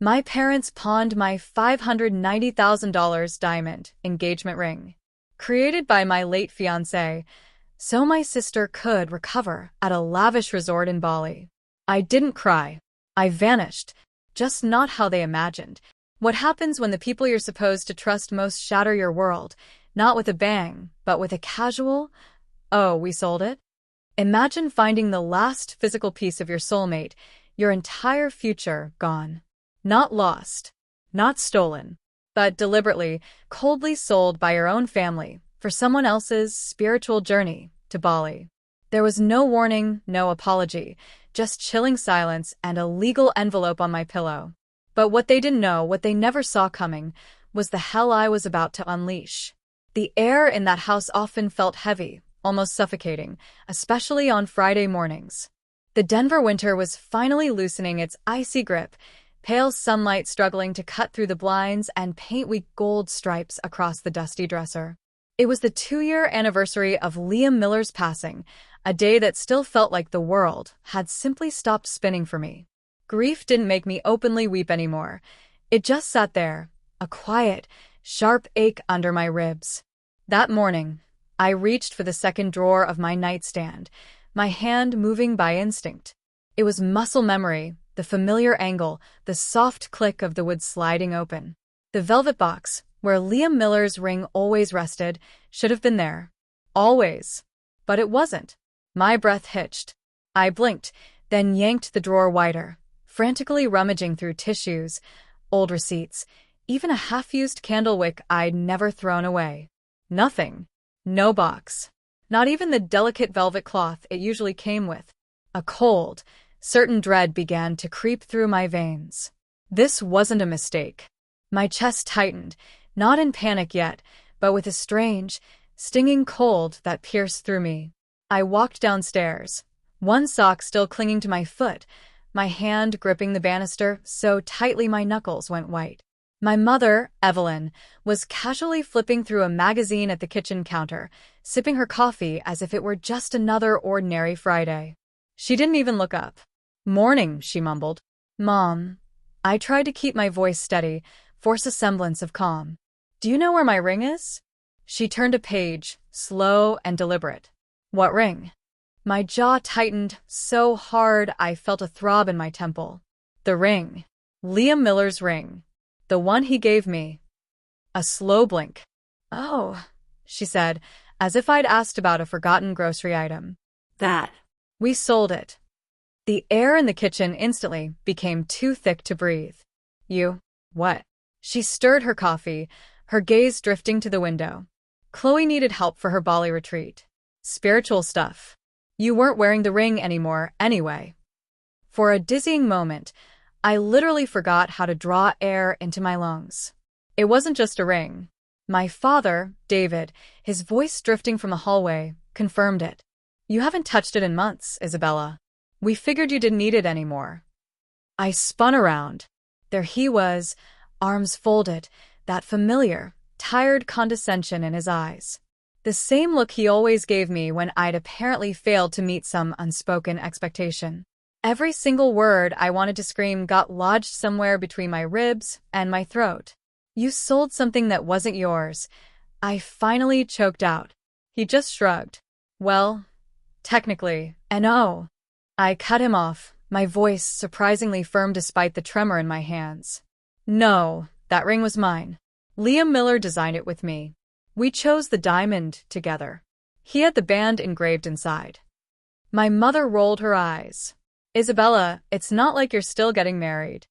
My parents pawned my $590,000 diamond engagement ring, created by my late fiancé, so my sister could recover at a lavish resort in Bali. I didn't cry. I vanished, just not how they imagined. What happens when the people you're supposed to trust most shatter your world, not with a bang, but with a casual, "Oh, we sold it?" Imagine finding the last physical piece of your soulmate, your entire future gone. Not lost, not stolen, but deliberately, coldly sold by your own family for someone else's spiritual journey to Bali. There was no warning, no apology, just chilling silence and a legal envelope on my pillow. But what they didn't know, what they never saw coming, was the hell I was about to unleash. The air in that house often felt heavy, almost suffocating, especially on Friday mornings. The Denver winter was finally loosening its icy grip, pale sunlight struggling to cut through the blinds and paint weak gold stripes across the dusty dresser. It was the 2-year anniversary of Liam Miller's passing, a day that still felt like the world had simply stopped spinning for me. Grief didn't make me openly weep anymore. It just sat there, a quiet, sharp ache under my ribs. That morning, I reached for the second drawer of my nightstand, my hand moving by instinct. It was muscle memory, the familiar angle, the soft click of the wood sliding open. The velvet box, where Liam Miller's ring always rested, should have been there. Always. But it wasn't. My breath hitched. I blinked, then yanked the drawer wider, frantically rummaging through tissues, old receipts, even a half-used candle wick I'd never thrown away. Nothing. No box. Not even the delicate velvet cloth it usually came with. A cold, certain dread began to creep through my veins. This wasn't a mistake. My chest tightened, not in panic yet, but with a strange, stinging cold that pierced through me. I walked downstairs, one sock still clinging to my foot, my hand gripping the banister so tightly my knuckles went white. My mother, Evelyn, was casually flipping through a magazine at the kitchen counter, sipping her coffee as if it were just another ordinary Friday. She didn't even look up. "Morning," she mumbled. "Mom." I tried to keep my voice steady, force a semblance of calm. "Do you know where my ring is?" She turned a page, slow and deliberate. "What ring?" My jaw tightened so hard I felt a throb in my temple. "The ring. Liam Miller's ring. The one he gave me." A slow blink. "Oh," she said, as if I'd asked about a forgotten grocery item. "That." "We sold it." The air in the kitchen instantly became too thick to breathe. "You, what?" She stirred her coffee, her gaze drifting to the window. "Chloe needed help for her Bali retreat. Spiritual stuff. You weren't wearing the ring anymore, anyway." For a dizzying moment, I literally forgot how to draw air into my lungs. It wasn't just a ring. My father, David, his voice drifting from the hallway, confirmed it. "You haven't touched it in months, Isabella. We figured you didn't need it anymore." I spun around. There he was, arms folded, that familiar, tired condescension in his eyes. The same look he always gave me when I'd apparently failed to meet some unspoken expectation. Every single word I wanted to scream got lodged somewhere between my ribs and my throat. "You sold something that wasn't yours," I finally choked out. He just shrugged. "Well, technically, and oh." I cut him off, my voice surprisingly firm despite the tremor in my hands. "No, that ring was mine. Liam Miller designed it with me. We chose the diamond together. He had the band engraved inside." My mother rolled her eyes. "Isabella, it's not like you're still getting married."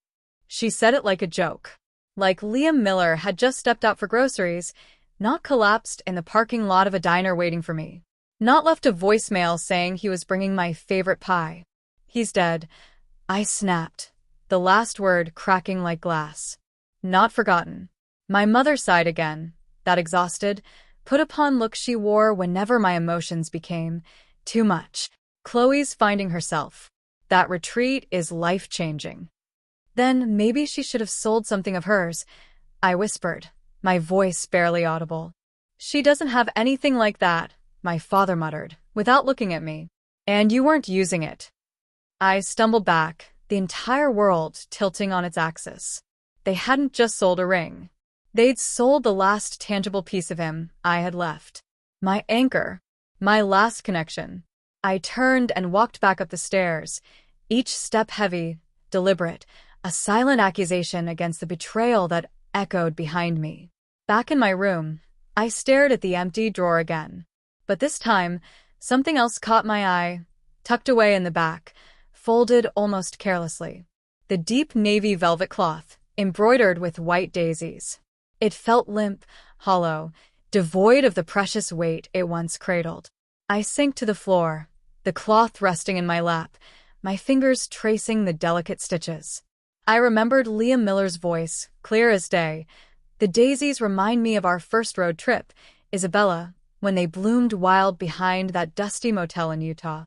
She said it like a joke. Like Liam Miller had just stepped out for groceries, not collapsed in the parking lot of a diner waiting for me. Not left a voicemail saying he was bringing my favorite pie. "He's dead." I snapped, the last word cracking like glass. "Not forgotten." My mother sighed again, that exhausted, put-upon look she wore whenever my emotions became too much. "Chloe's finding herself. That retreat is life-changing." "Then maybe she should have sold something of hers," I whispered, my voice barely audible. "She doesn't have anything like that," my father muttered, without looking at me. "And you weren't using it." I stumbled back, the entire world tilting on its axis. They hadn't just sold a ring. They'd sold the last tangible piece of him I had left. My anchor. My last connection. I turned and walked back up the stairs, each step heavy, deliberate, a silent accusation against the betrayal that echoed behind me. Back in my room, I stared at the empty drawer again. But this time, something else caught my eye, tucked away in the back, folded almost carelessly. The deep navy velvet cloth, embroidered with white daisies. It felt limp, hollow, devoid of the precious weight it once cradled. I sank to the floor, the cloth resting in my lap, my fingers tracing the delicate stitches. I remembered Liam Miller's voice, clear as day. The daisies remind me of our first road trip, Isabella, when they bloomed wild behind that dusty motel in Utah.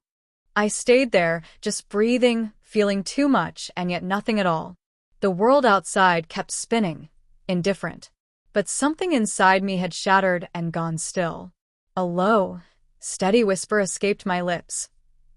I stayed there, just breathing, feeling too much and yet nothing at all. The world outside kept spinning, indifferent. But something inside me had shattered and gone still. A low, steady whisper escaped my lips.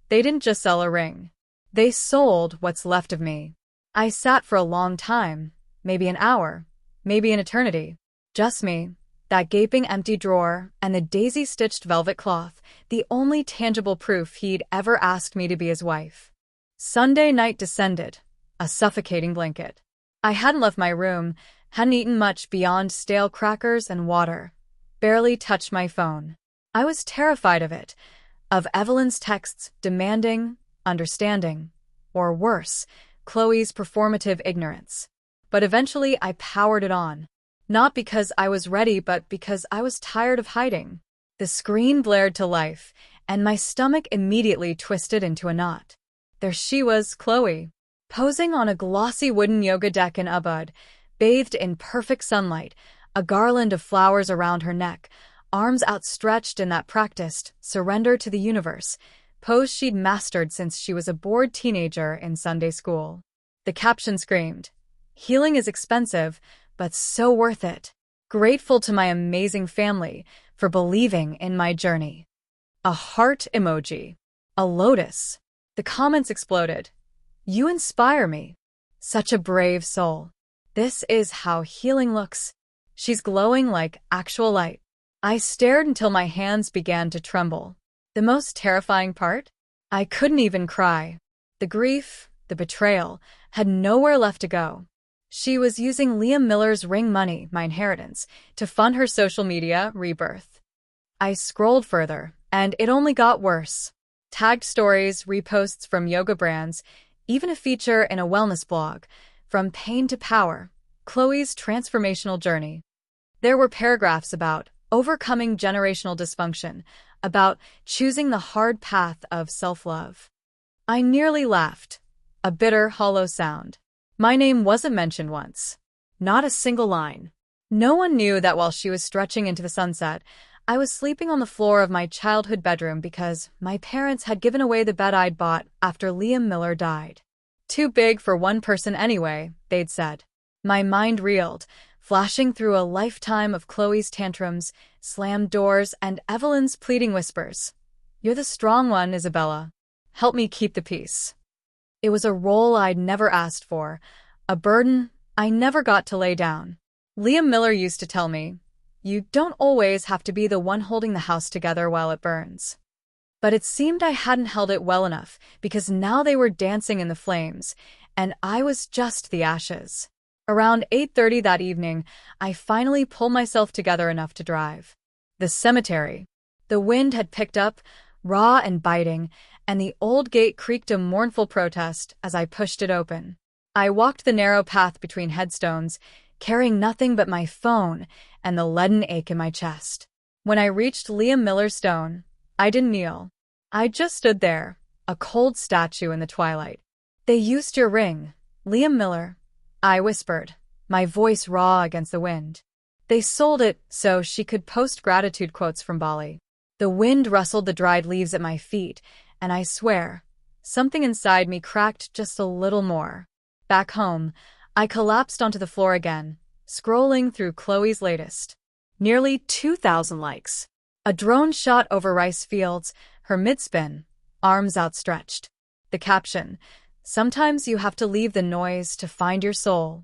They didn't just sell a ring. They sold what's left of me. I sat for a long time, maybe an hour, maybe an eternity. Just me, that gaping empty drawer, and the daisy-stitched velvet cloth, the only tangible proof he'd ever asked me to be his wife. Sunday night descended, a suffocating blanket. I hadn't left my room, hadn't eaten much beyond stale crackers and water, barely touched my phone. I was terrified of it, of Evelyn's texts demanding, understanding, or worse, Chloe's performative ignorance. But eventually I powered it on. Not because I was ready, but because I was tired of hiding. The screen blared to life, and my stomach immediately twisted into a knot. There she was, Chloe, posing on a glossy wooden yoga deck in Ubud, bathed in perfect sunlight, a garland of flowers around her neck, arms outstretched in that practiced surrender to the universe, pose she'd mastered since she was a bored teenager in Sunday school. The caption screamed, "Healing is expensive, but so worth it. Grateful to my amazing family for believing in my journey." A heart emoji. A lotus. The comments exploded. "You inspire me. Such a brave soul. This is how healing looks." She's glowing like actual light. I stared until my hands began to tremble. The most terrifying part? I couldn't even cry. The grief, the betrayal, had nowhere left to go. She was using Liam Miller's ring money, my inheritance, to fund her social media rebirth. I scrolled further, and it only got worse. Tagged stories, reposts from yoga brands, even a feature in a wellness blog, From Pain to Power, Chloe's transformational journey. There were paragraphs about overcoming generational dysfunction, about choosing the hard path of self-love. I nearly laughed. A bitter, hollow sound. My name wasn't mentioned once. Not a single line. No one knew that while she was stretching into the sunset, I was sleeping on the floor of my childhood bedroom because my parents had given away the bed I'd bought after Liam Miller died. Too big for one person anyway, they'd said. My mind reeled, flashing through a lifetime of Chloe's tantrums, slammed doors, and Evelyn's pleading whispers. "You're the strong one, Isabella. Help me keep the peace." It was a role I'd never asked for, a burden I never got to lay down. Liam Miller used to tell me, "You don't always have to be the one holding the house together while it burns." But it seemed I hadn't held it well enough, because now they were dancing in the flames, and I was just the ashes. Around 8:30 that evening, I finally pulled myself together enough to drive. The cemetery. The wind had picked up, raw and biting, and the old gate creaked a mournful protest as I pushed it open. I walked the narrow path between headstones, carrying nothing but my phone and the leaden ache in my chest. When I reached Liam Miller's stone, I didn't kneel. I just stood there, a cold statue in the twilight. "They used your ring, Liam Miller," I whispered, my voice raw against the wind. "They sold it so she could post gratitude quotes from Bali." The wind rustled the dried leaves at my feet, and I swear, something inside me cracked just a little more. Back home, I collapsed onto the floor again, scrolling through Chloe's latest. Nearly 2,000 likes. A drone shot over rice fields, her mid-spin, arms outstretched. The caption, Sometimes you have to leave the noise to find your soul.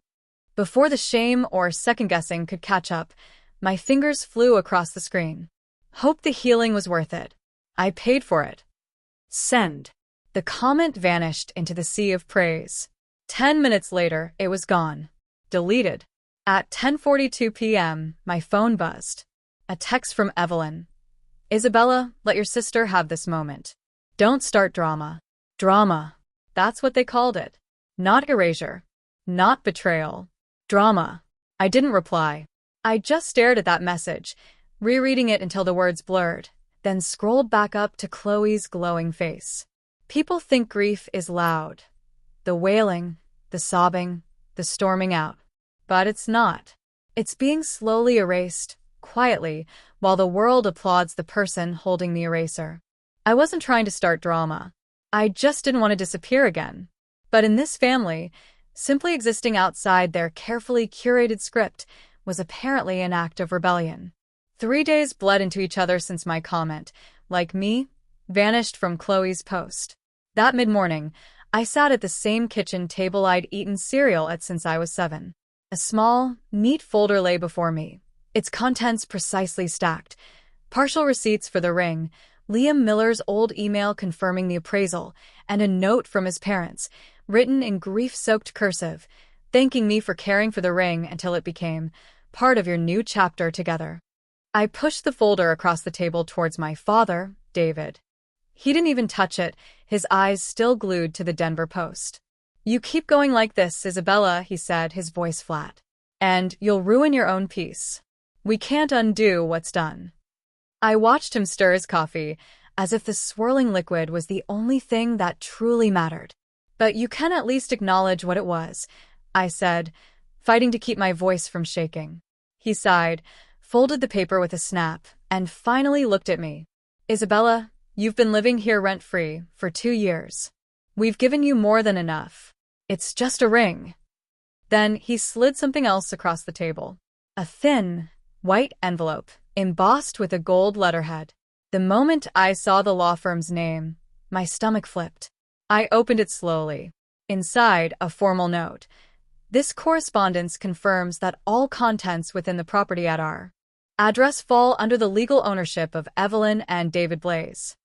Before the shame or second-guessing could catch up, my fingers flew across the screen. Hope the healing was worth it. I paid for it. Send. The comment vanished into the sea of praise. 10 minutes later, it was gone. Deleted. At 10:42 p.m., my phone buzzed. A text from Evelyn. Isabella, let your sister have this moment. Don't start drama. Drama. That's what they called it. Not erasure. Not betrayal. Drama. I didn't reply. I just stared at that message, rereading it until the words blurred, then scrolled back up to Chloe's glowing face. People think grief is loud. The wailing, the sobbing, the storming out. But it's not. It's being slowly erased, quietly, while the world applauds the person holding the eraser. I wasn't trying to start drama. I just didn't want to disappear again. But in this family, simply existing outside their carefully curated script was apparently an act of rebellion. 3 days bled into each other since my comment, like me, vanished from Chloe's post. That mid-morning, I sat at the same kitchen table I'd eaten cereal at since I was 7. A small, neat folder lay before me, its contents precisely stacked. Partial receipts for the ring, Liam Miller's old email confirming the appraisal, and a note from his parents, written in grief-soaked cursive, thanking me for caring for the ring until it became part of your new chapter together. I pushed the folder across the table towards my father, David. He didn't even touch it, his eyes still glued to the Denver Post. You keep going like this, Isabella, he said, his voice flat. And you'll ruin your own peace. We can't undo what's done. I watched him stir his coffee, as if the swirling liquid was the only thing that truly mattered. But you can at least acknowledge what it was, I said, fighting to keep my voice from shaking. He sighed, folded the paper with a snap, and finally looked at me. Isabella, you've been living here rent-free for 2 years. We've given you more than enough. It's just a ring. Then he slid something else across the table. A thin, white envelope, embossed with a gold letterhead. The moment I saw the law firm's name, my stomach flipped. I opened it slowly. Inside, a formal note. This correspondence confirms that all contents within the property at our address fall under the legal ownership of Evelyn and David Blaze.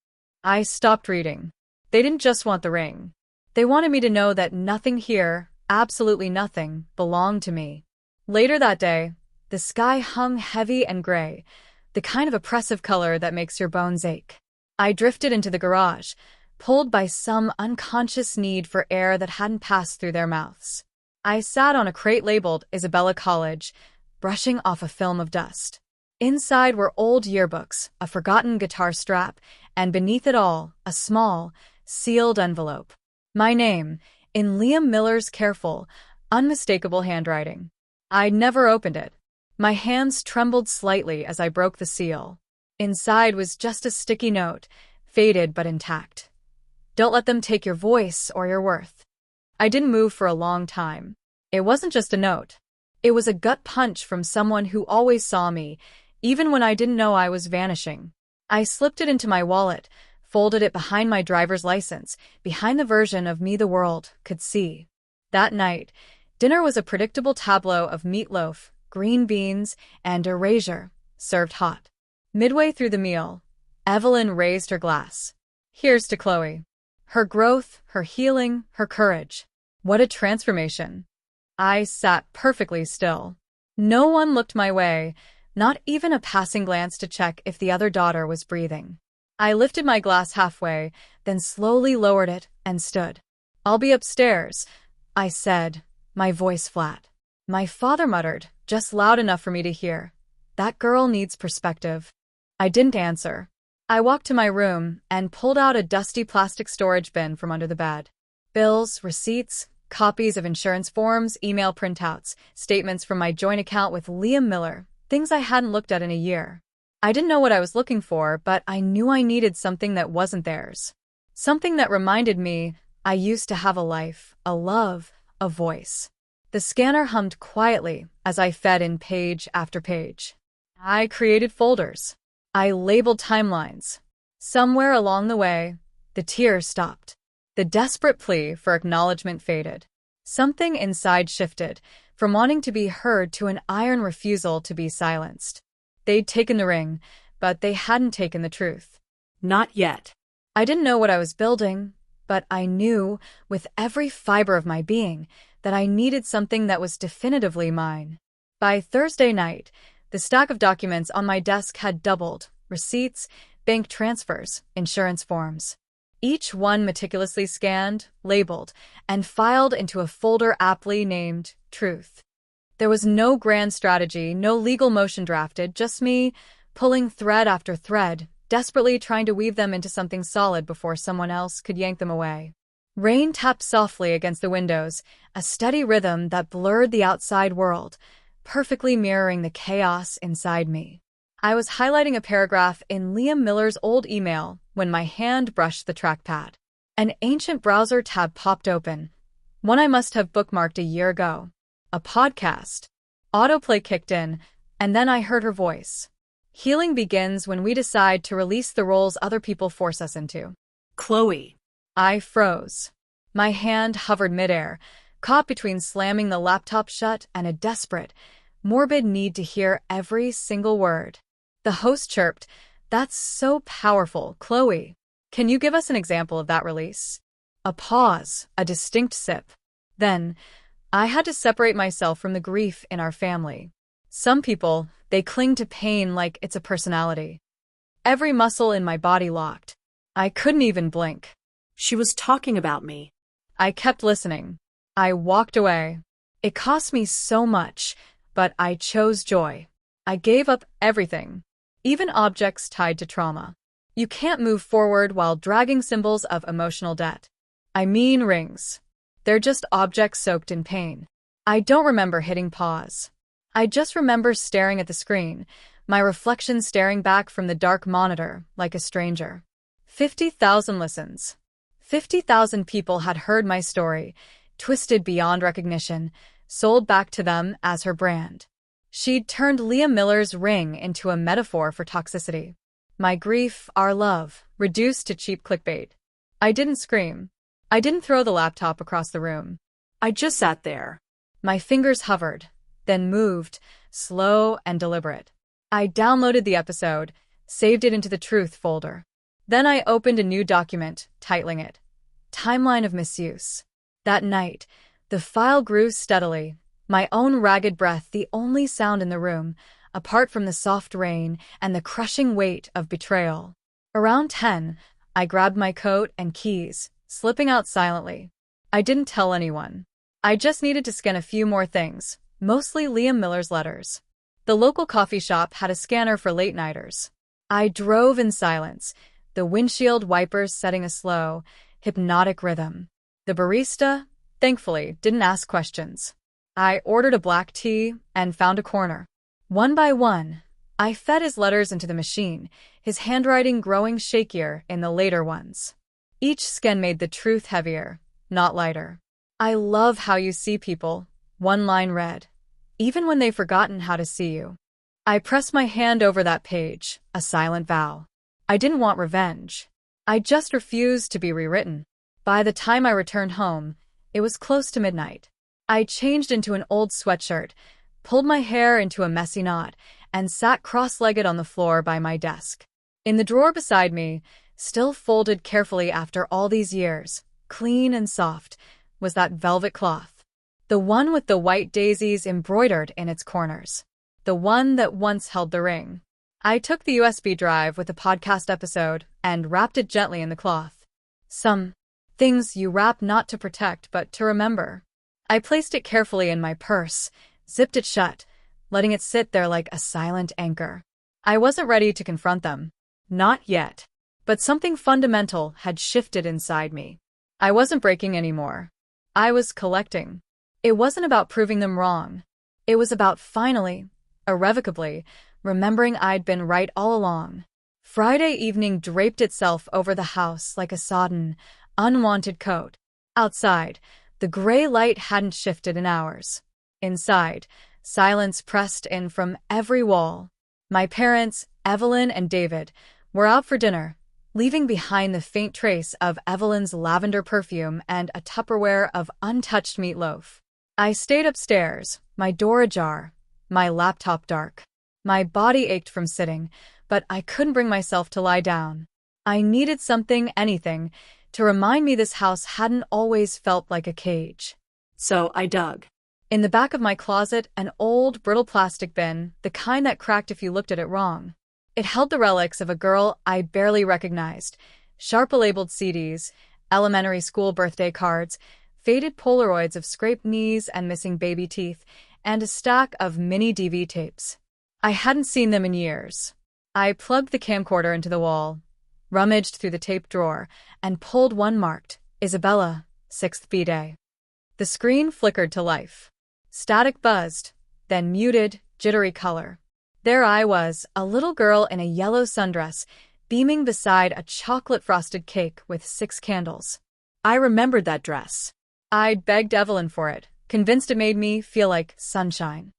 I stopped reading. They didn't just want the ring. They wanted me to know that nothing here, absolutely nothing, belonged to me. Later that day, the sky hung heavy and gray, the kind of oppressive color that makes your bones ache. I drifted into the garage, pulled by some unconscious need for air that hadn't passed through their mouths. I sat on a crate labeled Isabella College, brushing off a film of dust. Inside were old yearbooks, a forgotten guitar strap, and beneath it all, a small, sealed envelope. My name, in Liam Miller's careful, unmistakable handwriting. I'd never opened it. My hands trembled slightly as I broke the seal. Inside was just a sticky note, faded but intact. Don't let them take your voice or your worth. I didn't move for a long time. It wasn't just a note. It was a gut punch from someone who always saw me, even when I didn't know I was vanishing. I slipped it into my wallet, folded it behind my driver's license, behind the version of me the world could see. That night, dinner was a predictable tableau of meatloaf, green beans, and erasure, served hot. Midway through the meal, Evelyn raised her glass. Here's to Chloe. Her growth, her healing, her courage. What a transformation. I sat perfectly still. No one looked my way, not even a passing glance to check if the other daughter was breathing. I lifted my glass halfway, then slowly lowered it and stood. I'll be upstairs, I said, my voice flat. My father muttered, just loud enough for me to hear. That girl needs perspective. I didn't answer. I walked to my room and pulled out a dusty plastic storage bin from under the bed. Bills, receipts, copies of insurance forms, email printouts, statements from my joint account with Liam Miller, things I hadn't looked at in a year. I didn't know what I was looking for, but I knew I needed something that wasn't theirs. Something that reminded me I used to have a life, a love, a voice. The scanner hummed quietly as I fed in page after page. I created folders. I labeled timelines. Somewhere along the way, the tears stopped. The desperate plea for acknowledgement faded. Something inside shifted, from wanting to be heard to an iron refusal to be silenced. They'd taken the ring, but they hadn't taken the truth. Not yet. I didn't know what I was building, but I knew, with every fiber of my being, that I needed something that was definitively mine. By Thursday night, the stack of documents on my desk had doubled: receipts, bank transfers, insurance forms. Each one meticulously scanned, labeled, and filed into a folder aptly named Truth. There was no grand strategy, no legal motion drafted, just me, pulling thread after thread, desperately trying to weave them into something solid before someone else could yank them away. Rain tapped softly against the windows, a steady rhythm that blurred the outside world, perfectly mirroring the chaos inside me. I was highlighting a paragraph in Liam Miller's old email when my hand brushed the trackpad. An ancient browser tab popped open, one I must have bookmarked a year ago. A podcast. Autoplay kicked in, and then I heard her voice. Healing begins when we decide to release the roles other people force us into. Chloe. I froze. My hand hovered midair, caught between slamming the laptop shut and a desperate, morbid need to hear every single word. The host chirped, "That's so powerful, Chloe. Can you give us an example of that release?" A pause, a distinct sip. Then, I had to separate myself from the grief in our family. Some people, they cling to pain like it's a personality. Every muscle in my body locked. I couldn't even blink. She was talking about me. I kept listening. I walked away. It cost me so much, but I chose joy. I gave up everything, even objects tied to trauma. You can't move forward while dragging symbols of emotional debt. I mean rings. They're just objects soaked in pain. I don't remember hitting pause. I just remember staring at the screen, my reflection staring back from the dark monitor like a stranger. 50,000 listens. 50,000 people had heard my story, twisted beyond recognition, sold back to them as her brand. She'd turned Liam Miller's ring into a metaphor for toxicity. My grief, our love, reduced to cheap clickbait. I didn't scream. I didn't throw the laptop across the room. I just sat there. My fingers hovered, then moved, slow and deliberate. I downloaded the episode, saved it into the Truth folder. Then I opened a new document, titling it Timeline of Misuse. That night, the file grew steadily, my own ragged breath the only sound in the room, apart from the soft rain and the crushing weight of betrayal. Around 10, I grabbed my coat and keys, slipping out silently. I didn't tell anyone. I just needed to scan a few more things, mostly Liam Miller's letters. The local coffee shop had a scanner for late-nighters. I drove in silence, the windshield wipers setting a slow, hypnotic rhythm. The barista, thankfully, didn't ask questions. I ordered a black tea and found a corner. One by one, I fed his letters into the machine, his handwriting growing shakier in the later ones. Each scan made the truth heavier, not lighter. I love how you see people, one line read, even when they've forgotten how to see you. I pressed my hand over that page, a silent vow. I didn't want revenge. I just refused to be rewritten. By the time I returned home, it was close to midnight. I changed into an old sweatshirt, pulled my hair into a messy knot, and sat cross-legged on the floor by my desk. In the drawer beside me, still folded carefully after all these years, clean and soft, was that velvet cloth. The one with the white daisies embroidered in its corners. The one that once held the ring. I took the USB drive with the podcast episode and wrapped it gently in the cloth. Some things you wrap not to protect but to remember. I placed it carefully in my purse, zipped it shut, letting it sit there like a silent anchor. I wasn't ready to confront them. Not yet. But something fundamental had shifted inside me. I wasn't breaking anymore. I was collecting. It wasn't about proving them wrong. It was about finally, irrevocably, remembering I'd been right all along. Friday evening draped itself over the house like a sodden, unwanted coat. Outside, the gray light hadn't shifted in hours. Inside, silence pressed in from every wall. My parents, Evelyn and David, were out for dinner, leaving behind the faint trace of Evelyn's lavender perfume and a Tupperware of untouched meatloaf. I stayed upstairs, my door ajar, my laptop dark. My body ached from sitting, but I couldn't bring myself to lie down. I needed something, anything, to remind me this house hadn't always felt like a cage. So I dug. In the back of my closet, an old, brittle plastic bin, the kind that cracked if you looked at it wrong. It held the relics of a girl I barely recognized, sharp-labeled CDs, elementary school birthday cards, faded Polaroids of scraped knees and missing baby teeth, and a stack of mini DV tapes. I hadn't seen them in years. I plugged the camcorder into the wall, rummaged through the tape drawer, and pulled one marked, Isabella, 6th B-Day. The screen flickered to life. Static buzzed, then muted, jittery color. There I was, a little girl in a yellow sundress, beaming beside a chocolate-frosted cake with 6 candles. I remembered that dress. I'd begged Evelyn for it, convinced it made me feel like sunshine.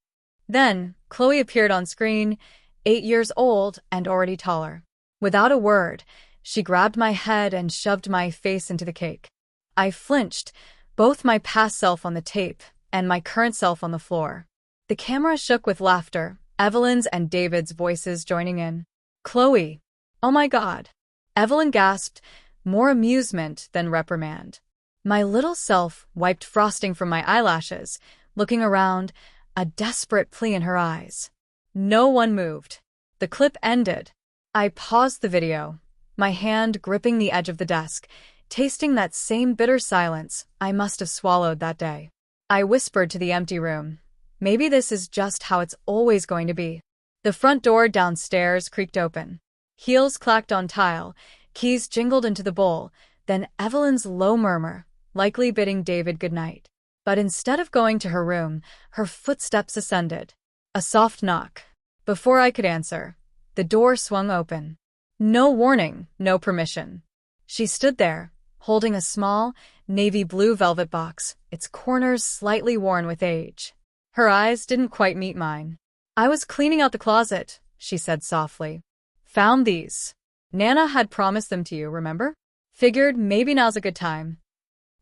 Then, Chloe appeared on screen, 8 years old and already taller. Without a word, she grabbed my head and shoved my face into the cake. I flinched, both my past self on the tape and my current self on the floor. The camera shook with laughter, Evelyn's and David's voices joining in. Chloe. Oh my God. Evelyn gasped, more amusement than reprimand. My little self wiped frosting from my eyelashes, looking around, a desperate plea in her eyes. No one moved. The clip ended. I paused the video, my hand gripping the edge of the desk, tasting that same bitter silence I must have swallowed that day. I whispered to the empty room, maybe this is just how it's always going to be. The front door downstairs creaked open. Heels clacked on tile, keys jingled into the bowl, then Evelyn's low murmur, likely bidding David goodnight. But instead of going to her room, her footsteps ascended. A soft knock. Before I could answer, the door swung open. No warning, no permission. She stood there, holding a small, navy blue velvet box, its corners slightly worn with age. Her eyes didn't quite meet mine. I was cleaning out the closet, she said softly. Found these. Nana had promised them to you, remember? Figured maybe now's a good time.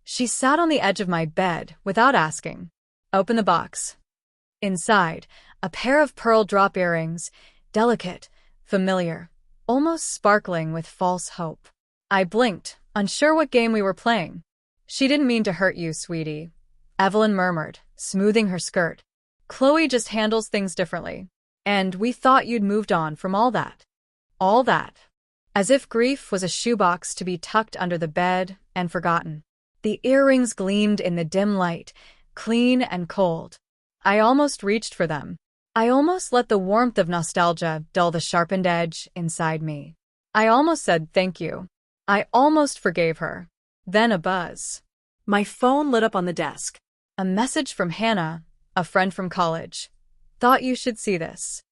She sat on the edge of my bed without asking. Open the box. Inside, a pair of pearl drop earrings, delicate, familiar, almost sparkling with false hope. I blinked, unsure what game we were playing. She didn't mean to hurt you, sweetie, Evelyn murmured, smoothing her skirt. Chloe just handles things differently. And we thought you'd moved on from all that. All that. As if grief was a shoebox to be tucked under the bed and forgotten. The earrings gleamed in the dim light, clean and cold. I almost reached for them. I almost let the warmth of nostalgia dull the sharpened edge inside me. I almost said thank you. I almost forgave her. Then a buzz. My phone lit up on the desk. A message from Hannah, a friend from college. Thought you should see this.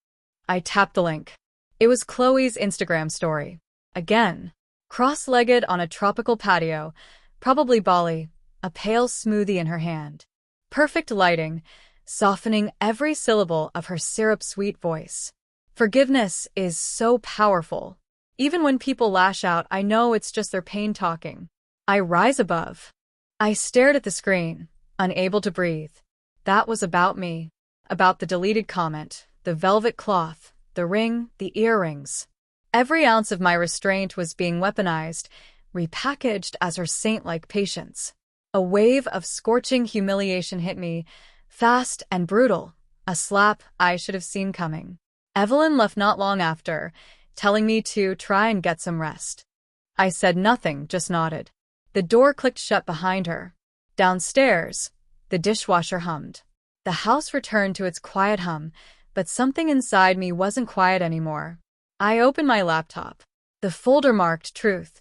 I tapped the link. It was Chloe's Instagram story. Again. Cross-legged on a tropical patio, probably Bali, a pale smoothie in her hand. Perfect lighting, softening every syllable of her syrup-sweet voice. Forgiveness is so powerful. Even when people lash out, I know it's just their pain talking. I rise above. I stared at the screen, unable to breathe. That was about me. About the deleted comment, the velvet cloth, the ring, the earrings. Every ounce of my restraint was being weaponized, repackaged as her saint-like patience. A wave of scorching humiliation hit me, fast and brutal, a slap I should have seen coming. Evelyn left not long after, telling me to try and get some rest. I said nothing, just nodded. The door clicked shut behind her. Downstairs, the dishwasher hummed. The house returned to its quiet hum, but something inside me wasn't quiet anymore. I opened my laptop. The folder marked Truth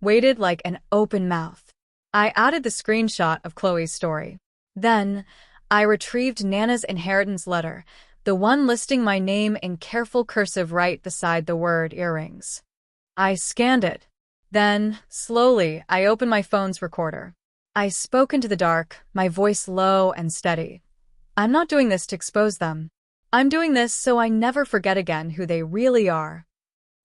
waited like an open mouth. I added the screenshot of Chloe's story. Then, I retrieved Nana's inheritance letter, the one listing my name in careful cursive right beside the word earrings. I scanned it. Then, slowly, I opened my phone's recorder. I spoke into the dark, my voice low and steady. I'm not doing this to expose them. I'm doing this so I never forget again who they really are.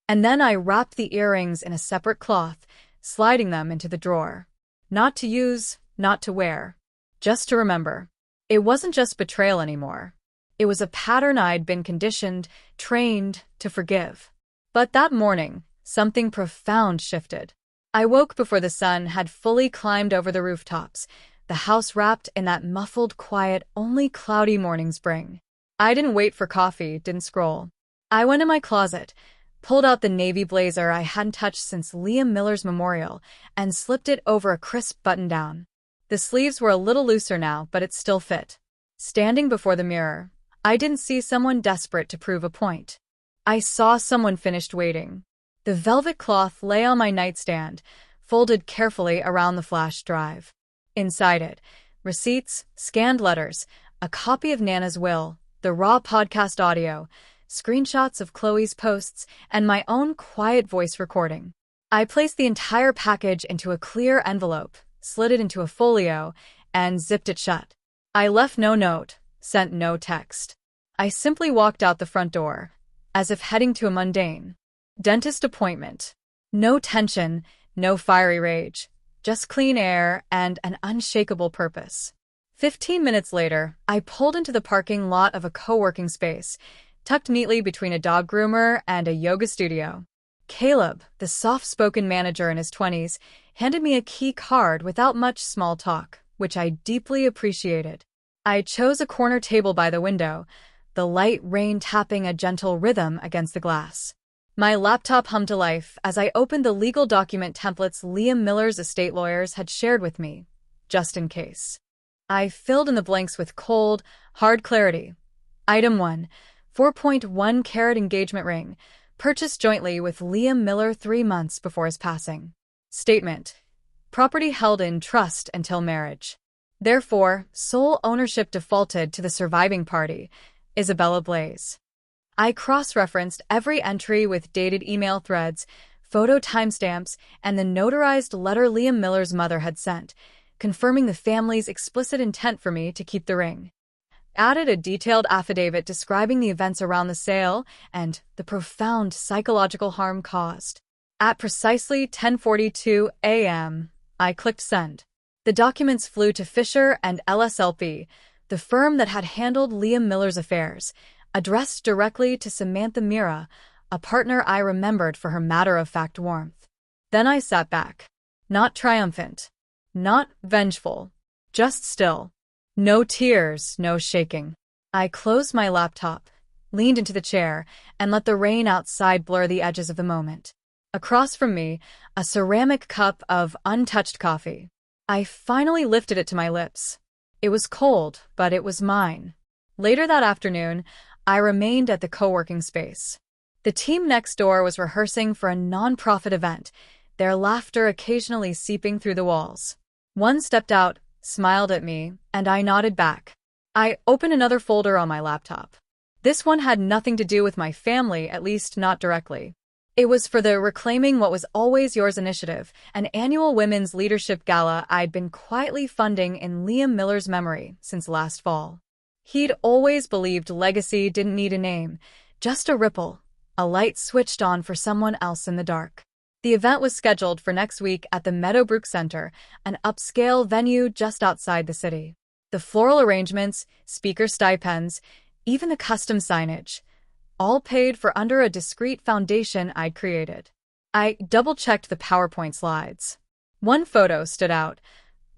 And then I wrapped the earrings in a separate cloth, sliding them into the drawer. Not to use, not to wear. Just to remember. It wasn't just betrayal anymore. It was a pattern I'd been conditioned, trained to forgive. But that morning, something profound shifted. I woke before the sun had fully climbed over the rooftops, the house wrapped in that muffled quiet only cloudy mornings bring. I didn't wait for coffee, didn't scroll. I went in my closet, pulled out the navy blazer I hadn't touched since Liam Miller's memorial, and slipped it over a crisp button-down. The sleeves were a little looser now, but it still fit. Standing before the mirror, I didn't see someone desperate to prove a point. I saw someone finished waiting. The velvet cloth lay on my nightstand, folded carefully around the flash drive. Inside it, receipts, scanned letters, a copy of Nana's will, the raw podcast audio, screenshots of Chloe's posts, and my own quiet voice recording. I placed the entire package into a clear envelope, slid it into a folio, and zipped it shut. I left no note, sent no text. I simply walked out the front door, as if heading to a mundane dentist appointment. No tension, no fiery rage, just clean air and an unshakable purpose. 15 minutes later, I pulled into the parking lot of a co-working space, tucked neatly between a dog groomer and a yoga studio. Caleb, the soft-spoken manager in his 20s, handed me a key card without much small talk, which I deeply appreciated. I chose a corner table by the window, the light rain tapping a gentle rhythm against the glass. My laptop hummed to life as I opened the legal document templates Liam Miller's estate lawyers had shared with me, just in case. I filled in the blanks with cold, hard clarity. Item 1, 4.1 carat engagement ring, purchased jointly with Liam Miller 3 months before his passing. Statement: property held in trust until marriage. Therefore, sole ownership defaulted to the surviving party, Isabella Blaze. I cross-referenced every entry with dated email threads, photo timestamps, and the notarized letter Liam Miller's mother had sent, confirming the family's explicit intent for me to keep the ring. Added a detailed affidavit describing the events around the sale and the profound psychological harm caused. At precisely 10:42 a.m., I clicked send. The documents flew to Fisher and LSLP, the firm that had handled Liam Miller's affairs, addressed directly to Samantha Mira, a partner I remembered for her matter-of-fact warmth. Then I sat back. Not triumphant. Not vengeful. Just still. No tears, no shaking. I closed my laptop, leaned into the chair, and let the rain outside blur the edges of the moment. Across from me, a ceramic cup of untouched coffee. I finally lifted it to my lips. It was cold, but it was mine. Later that afternoon, I remained at the co-working space. The team next door was rehearsing for a non-profit event, their laughter occasionally seeping through the walls. One stepped out, smiled at me, and I nodded back. I opened another folder on my laptop. This one had nothing to do with my family, at least not directly. It was for the Reclaiming What Was Always Yours initiative, an annual women's leadership gala I'd been quietly funding in Liam Miller's memory since last fall. He'd always believed legacy didn't need a name, just a ripple, a light switched on for someone else in the dark. The event was scheduled for next week at the Meadowbrook Center, an upscale venue just outside the city. The floral arrangements, speaker stipends, even the custom signage, all paid for under a discreet foundation I'd created. I double-checked the PowerPoint slides. One photo stood out.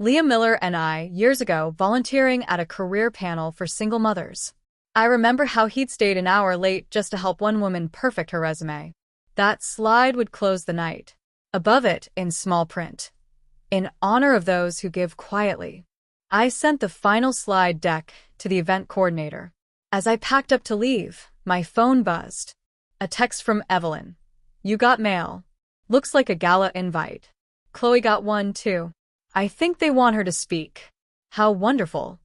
Liam Miller and I, years ago, volunteering at a career panel for single mothers. I remember how he'd stayed an hour late just to help one woman perfect her resume. That slide would close the night. Above it, in small print, in honor of those who give quietly. I sent the final slide deck to the event coordinator. As I packed up to leave, my phone buzzed. A text from Evelyn. You got mail. Looks like a gala invite. Chloe got one too. I think they want her to speak. How wonderful.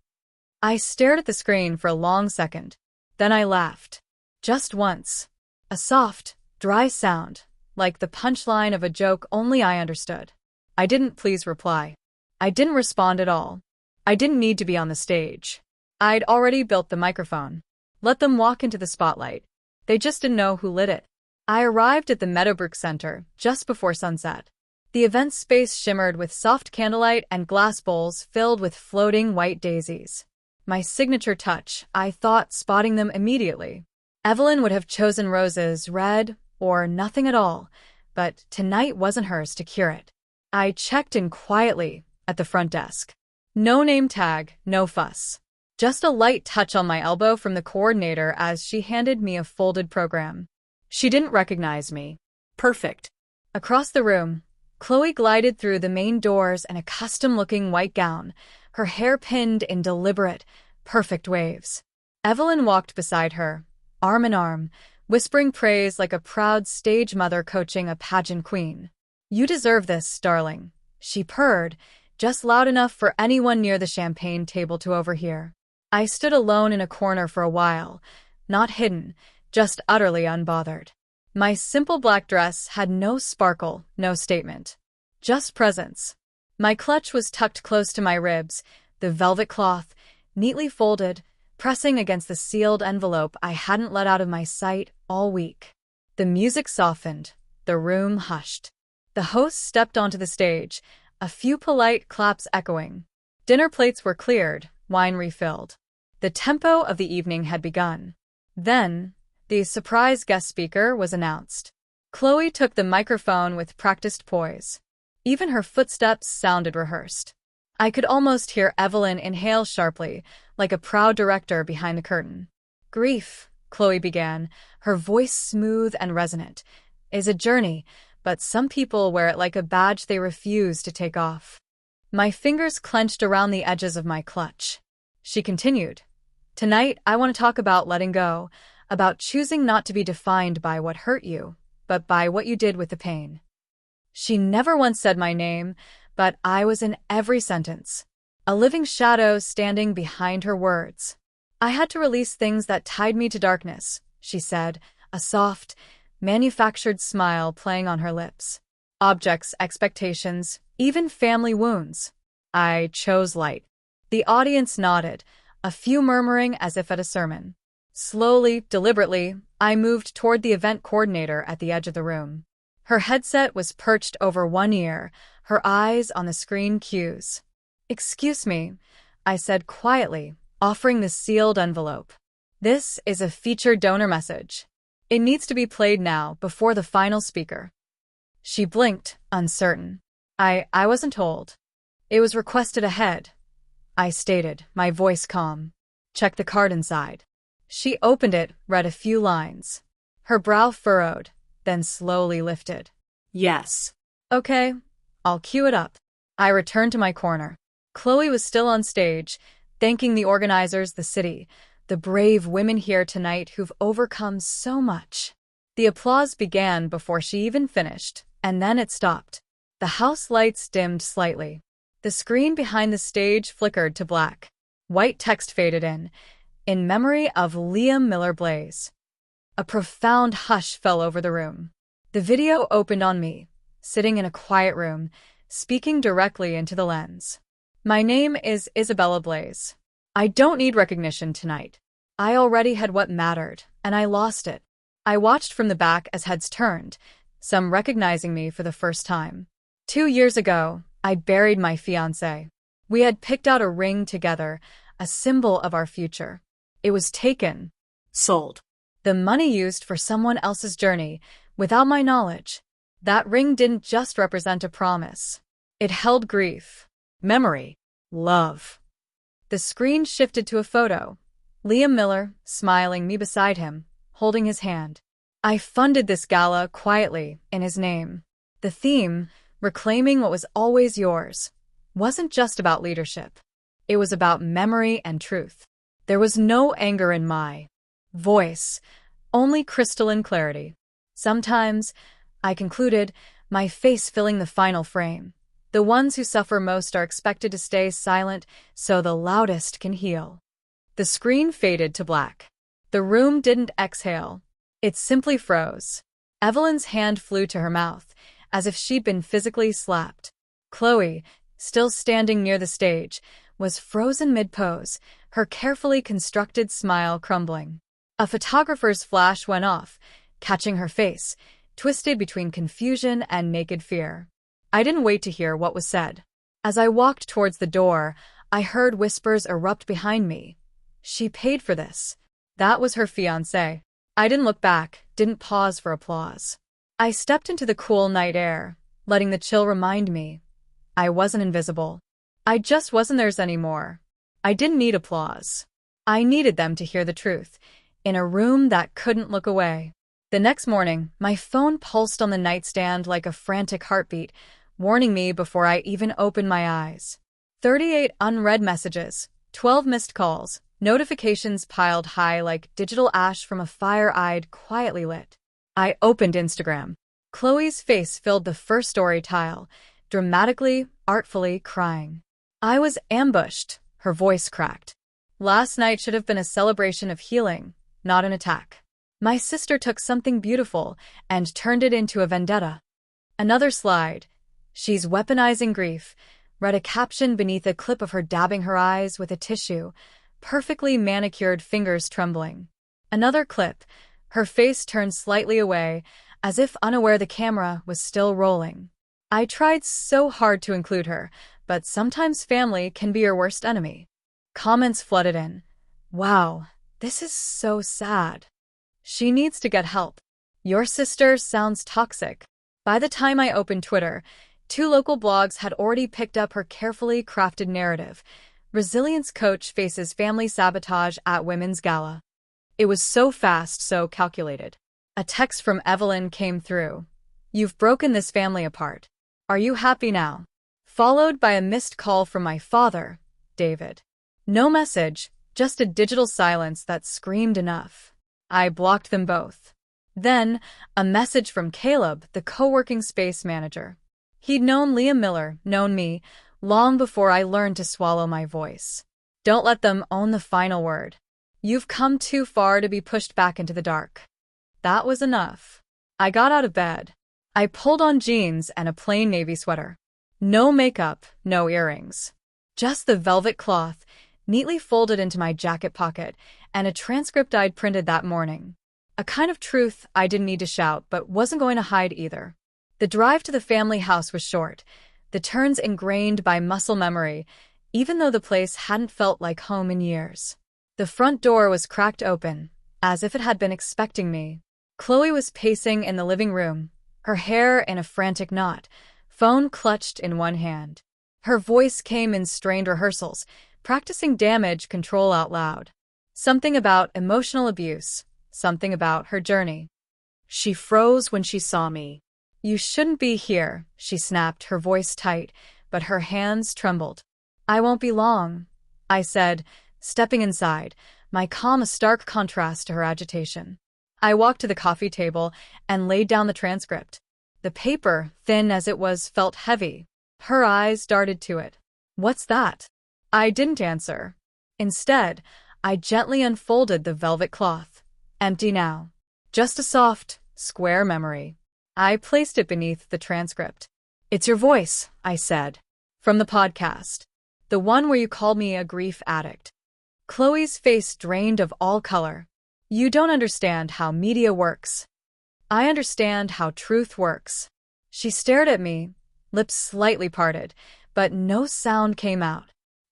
I stared at the screen for a long second. Then I laughed. Just once. A soft, dry sound, like the punchline of a joke only I understood. I didn't please reply. I didn't respond at all. I didn't need to be on the stage. I'd already built the microphone. Let them walk into the spotlight. They just didn't know who lit it. I arrived at the Meadowbrook Center just before sunset. The event space shimmered with soft candlelight and glass bowls filled with floating white daisies. My signature touch, I thought, spotting them immediately. Evelyn would have chosen roses, red, or nothing at all, but tonight wasn't hers to cure it. I checked in quietly at the front desk. No name tag, no fuss. Just a light touch on my elbow from the coordinator as she handed me a folded program. She didn't recognize me. Perfect. Across the room, Chloe glided through the main doors in a custom-looking white gown, her hair pinned in deliberate, perfect waves. Evelyn walked beside her, arm in arm, whispering praise like a proud stage mother coaching a pageant queen. "You deserve this, darling," she purred, just loud enough for anyone near the champagne table to overhear. I stood alone in a corner for a while, not hidden, just utterly unbothered. My simple black dress had no sparkle, no statement. Just presence. My clutch was tucked close to my ribs, the velvet cloth, neatly folded, pressing against the sealed envelope I hadn't let out of my sight all week. The music softened, the room hushed. The host stepped onto the stage, a few polite claps echoing. Dinner plates were cleared, wine refilled. The tempo of the evening had begun. Then, the surprise guest speaker was announced. Chloe took the microphone with practiced poise. Even her footsteps sounded rehearsed. I could almost hear Evelyn inhale sharply, like a proud director behind the curtain. "Grief," Chloe began, her voice smooth and resonant, "is a journey, but some people wear it like a badge they refuse to take off." My fingers clenched around the edges of my clutch. She continued, "Tonight, I want to talk about letting go, about choosing not to be defined by what hurt you, but by what you did with the pain." She never once said my name, but I was in every sentence, a living shadow standing behind her words. "I had to release things that tied me to darkness," she said, a soft, manufactured smile playing on her lips. "Objects, expectations, even family wounds. I chose light." The audience nodded, a few murmuring as if at a sermon. Slowly, deliberately, I moved toward the event coordinator at the edge of the room. Her headset was perched over one ear, her eyes on the screen cues. "Excuse me," I said quietly, offering the sealed envelope. "This is a featured donor message. It needs to be played now, before the final speaker." She blinked, uncertain. I wasn't told. It was requested ahead," I stated, my voice calm. "Check the card inside." She opened it, read a few lines. Her brow furrowed, then slowly lifted. "Yes." "Okay, I'll cue it up." I returned to my corner. Chloe was still on stage, thanking the organizers, the city, the brave women here tonight who've overcome so much. The applause began before she even finished, and then it stopped. The house lights dimmed slightly. The screen behind the stage flickered to black. White text faded in memory of Liam Miller Blaze. A profound hush fell over the room. The video opened on me, sitting in a quiet room, speaking directly into the lens. "My name is Isabella Blaze. I don't need recognition tonight. I already had what mattered, and I lost it." I watched from the back as heads turned, some recognizing me for the first time. 2 years ago, I buried my fiancé. We had picked out a ring together, a symbol of our future. It was taken. Sold. The money used for someone else's journey, without my knowledge. That ring didn't just represent a promise. It held grief, memory, love. The screen shifted to a photo. Liam Miller, smiling, me beside him, holding his hand. I funded this gala quietly, in his name. The theme, reclaiming what was always yours, wasn't just about leadership. It was about memory and truth. There was no anger in my voice, only crystalline clarity. Sometimes, I concluded, my face filling the final frame. The ones who suffer most are expected to stay silent so the loudest can heal. The screen faded to black. The room didn't exhale. It simply froze. Evelyn's hand flew to her mouth, as if she'd been physically slapped. Chloe, still standing near the stage, was frozen mid-pose, her carefully constructed smile crumbling. A photographer's flash went off, catching her face, twisted between confusion and naked fear. I didn't wait to hear what was said. As I walked towards the door, I heard whispers erupt behind me. She paid for this. That was her fiancé. I didn't look back, didn't pause for applause. I stepped into the cool night air, letting the chill remind me I wasn't invisible. I just wasn't theirs anymore. I didn't need applause. I needed them to hear the truth, in a room that couldn't look away. The next morning, my phone pulsed on the nightstand like a frantic heartbeat, warning me before I even opened my eyes. 38 unread messages, 12 missed calls, notifications piled high like digital ash from a fire I'd quietly lit. I opened Instagram. Chloe's face filled the first story tile, dramatically, artfully crying. I was ambushed, her voice cracked. Last night should have been a celebration of healing, not an attack. My sister took something beautiful and turned it into a vendetta. Another slide. She's weaponizing grief. Read a caption beneath a clip of her dabbing her eyes with a tissue, perfectly manicured fingers trembling. Another clip. Her face turned slightly away, as if unaware the camera was still rolling. I tried so hard to include her, but sometimes family can be your worst enemy. Comments flooded in. Wow, this is so sad. She needs to get help. Your sister sounds toxic. By the time I opened Twitter, 2 local blogs had already picked up her carefully crafted narrative. Resilience coach faces family sabotage at women's gala. It was so fast, so calculated. A text from Evelyn came through. You've broken this family apart. Are you happy now? Followed by a missed call from my father, David. No message, just a digital silence that screamed enough. I blocked them both. Then, a message from Caleb, the co-working space manager. He'd known Liam Miller, known me, long before I learned to swallow my voice. Don't let them own the final word. You've come too far to be pushed back into the dark. That was enough. I got out of bed. I pulled on jeans and a plain navy sweater. No makeup, no earrings. Just the velvet cloth, neatly folded into my jacket pocket, and a transcript I'd printed that morning. A kind of truth I didn't need to shout, but wasn't going to hide either. The drive to the family house was short, the turns ingrained by muscle memory, even though the place hadn't felt like home in years. The front door was cracked open, as if it had been expecting me. Chloe was pacing in the living room, her hair in a frantic knot, phone clutched in one hand. Her voice came in strained rehearsals, practicing damage control out loud. Something about emotional abuse, something about her journey. She froze when she saw me. You shouldn't be here, she snapped, her voice tight, but her hands trembled. I won't be long, I said, stepping inside, my calm a stark contrast to her agitation. I walked to the coffee table and laid down the transcript. The paper, thin as it was, felt heavy. Her eyes darted to it. What's that? I didn't answer. Instead, I gently unfolded the velvet cloth. Empty now. Just a soft, square memory. I placed it beneath the transcript. It's your voice, I said. From the podcast. The one where you called me a grief addict. Chloe's face drained of all color. You don't understand how media works. I understand how truth works. She stared at me, lips slightly parted, but no sound came out.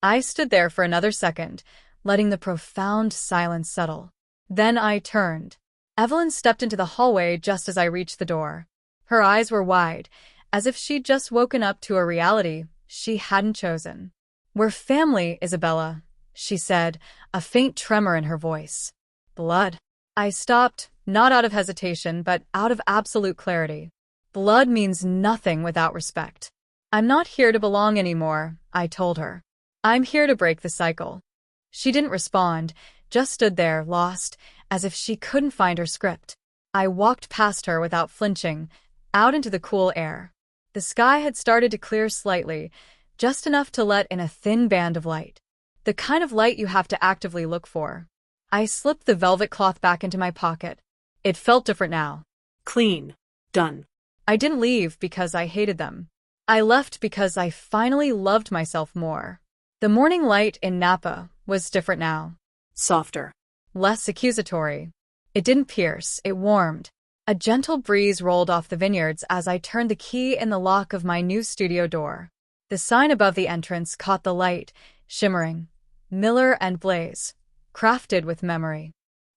I stood there for another second, letting the profound silence settle. Then I turned. Evelyn stepped into the hallway just as I reached the door. Her eyes were wide, as if she'd just woken up to a reality she hadn't chosen. We're family, Isabella, she said, a faint tremor in her voice. Blood. I stopped, not out of hesitation, but out of absolute clarity. Blood means nothing without respect. I'm not here to belong anymore, I told her. I'm here to break the cycle. She didn't respond, just stood there, lost, as if she couldn't find her script. I walked past her without flinching, out into the cool air. The sky had started to clear slightly, just enough to let in a thin band of light. The kind of light you have to actively look for. I slipped the velvet cloth back into my pocket. It felt different now. Clean. Done. I didn't leave because I hated them. I left because I finally loved myself more. The morning light in Napa was different now. Softer. Less accusatory. It didn't pierce, it warmed. A gentle breeze rolled off the vineyards as I turned the key in the lock of my new studio door. The sign above the entrance caught the light, shimmering. Miller and Blaze. Crafted with memory.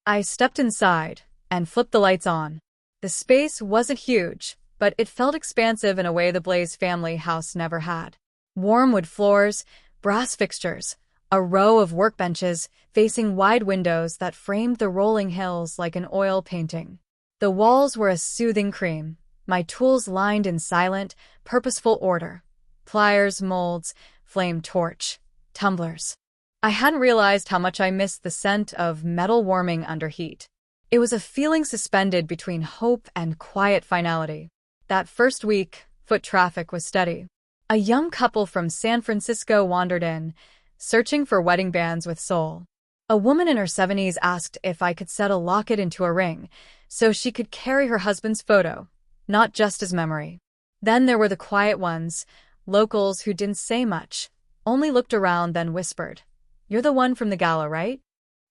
I stepped inside and flipped the lights on. The space wasn't huge, but it felt expansive in a way the Blaze family house never had. Warm wood floors, brass fixtures, a row of workbenches facing wide windows that framed the rolling hills like an oil painting. The walls were a soothing cream, my tools lined in silent, purposeful order. Pliers, molds, flame torch, tumblers. I hadn't realized how much I missed the scent of metal warming under heat. It was a feeling suspended between hope and quiet finality. That first week, foot traffic was steady. A young couple from San Francisco wandered in, searching for wedding bands with soul. A woman in her 70s asked if I could set a locket into a ring, so she could carry her husband's photo, not just his memory. Then there were the quiet ones, locals who didn't say much, only looked around then whispered, "You're the one from the gala, right?"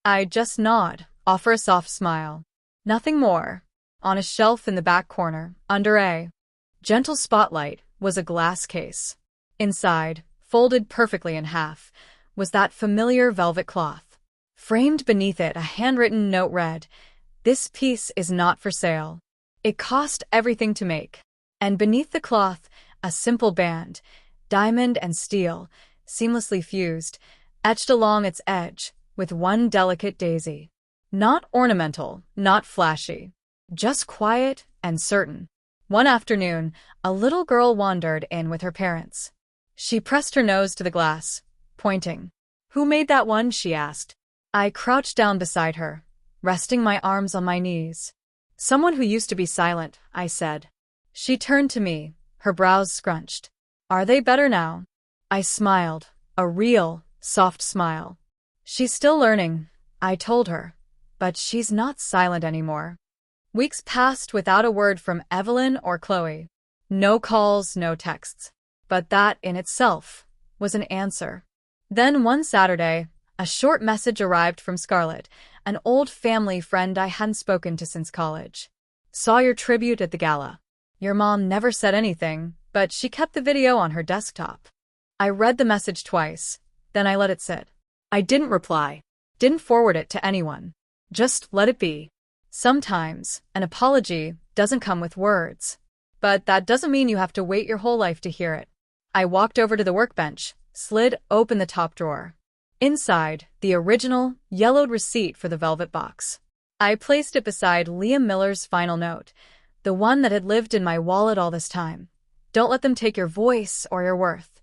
I just nod, offer a soft smile. Nothing more. On a shelf in the back corner, under a gentle spotlight, was a glass case. Inside, folded perfectly in half, was that familiar velvet cloth. Framed beneath it, a handwritten note read, "This piece is not for sale." It cost everything to make. And beneath the cloth, a simple band, diamond and steel, seamlessly fused, etched along its edge, with one delicate daisy. Not ornamental, not flashy. Just quiet and certain. One afternoon, a little girl wandered in with her parents. She pressed her nose to the glass, pointing. "Who made that one?" she asked. I crouched down beside her, resting my arms on my knees. "Someone who used to be silent," I said. She turned to me, her brows scrunched. "Are they better now?" I smiled, a real, soft smile. "She's still learning," I told her, "but she's not silent anymore." Weeks passed without a word from Evelyn or Chloe. No calls, no texts. But that, in itself, was an answer. Then one Saturday, a short message arrived from Scarlett, an old family friend I hadn't spoken to since college. "Saw your tribute at the gala. Your mom never said anything, but she kept the video on her desktop." I read the message twice, then I let it sit. I didn't reply, didn't forward it to anyone. Just let it be. Sometimes, an apology doesn't come with words. But that doesn't mean you have to wait your whole life to hear it. I walked over to the workbench, slid open the top drawer. Inside, the original, yellowed receipt for the velvet box. I placed it beside Liam Miller's final note, the one that had lived in my wallet all this time. "Don't let them take your voice or your worth."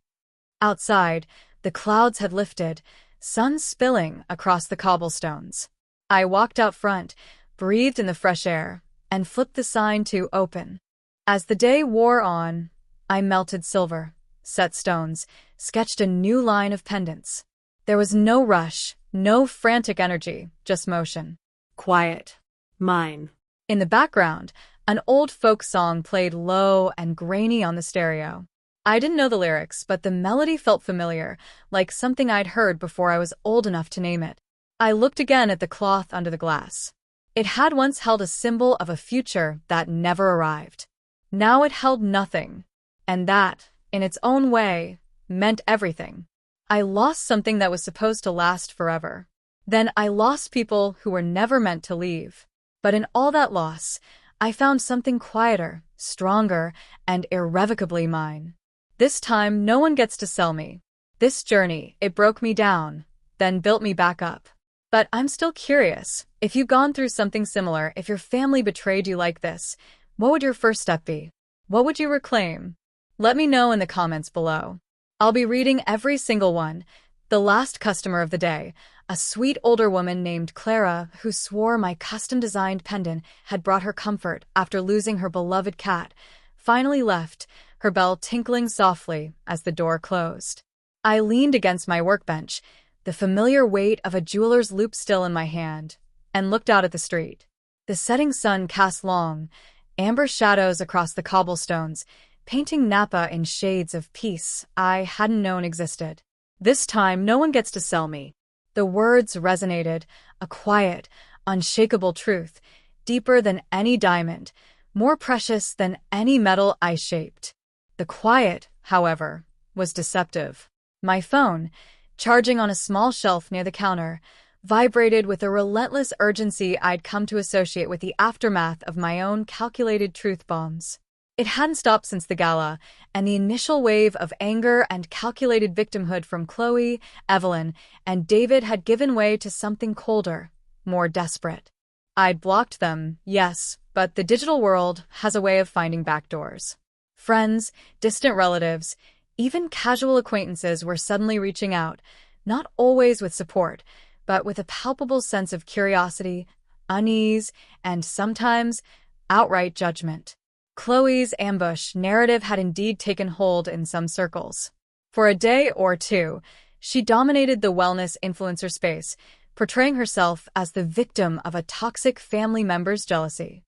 Outside, the clouds had lifted, sun spilling across the cobblestones. I walked out front, breathed in the fresh air, and flipped the sign to open. As the day wore on, I melted silver, set stones, sketched a new line of pendants. There was no rush, no frantic energy, just motion. Quiet. Mine. In the background, an old folk song played low and grainy on the stereo. I didn't know the lyrics, but the melody felt familiar, like something I'd heard before I was old enough to name it. I looked again at the cloth under the glass. It had once held a symbol of a future that never arrived. Now it held nothing. And that, in its own way, meant everything. I lost something that was supposed to last forever. Then I lost people who were never meant to leave. But in all that loss, I found something quieter, stronger, and irrevocably mine. This time, no one gets to sell me. This journey, it broke me down, then built me back up. But I'm still curious, if you've gone through something similar, if your family betrayed you like this, what would your first step be? What would you reclaim? Let me know in the comments below. I'll be reading every single one. The last customer of the day, a sweet older woman named Clara who swore my custom-designed pendant had brought her comfort after losing her beloved cat, finally left, her bell tinkling softly as the door closed. I leaned against my workbench, the familiar weight of a jeweler's loop still in my hand, and looked out at the street. The setting sun cast long, amber shadows across the cobblestones, painting Napa in shades of peace I hadn't known existed. This time, no one gets to sell me. The words resonated, a quiet, unshakable truth. deeper than any diamond, more precious than any metal I shaped. The quiet, however, was deceptive. My phone, charging on a small shelf near the counter, vibrated with a relentless urgency I'd come to associate with the aftermath of my own calculated truth bombs. It hadn't stopped since the gala, and the initial wave of anger and calculated victimhood from Chloe, Evelyn, and David had given way to something colder, more desperate. I'd blocked them, yes, but the digital world has a way of finding backdoors. Friends, distant relatives, even casual acquaintances were suddenly reaching out, not always with support, but with a palpable sense of curiosity, unease, and sometimes outright judgment. Chloe's ambush narrative had indeed taken hold in some circles. For a day or two, she dominated the wellness influencer space, portraying herself as the victim of a toxic family member's jealousy.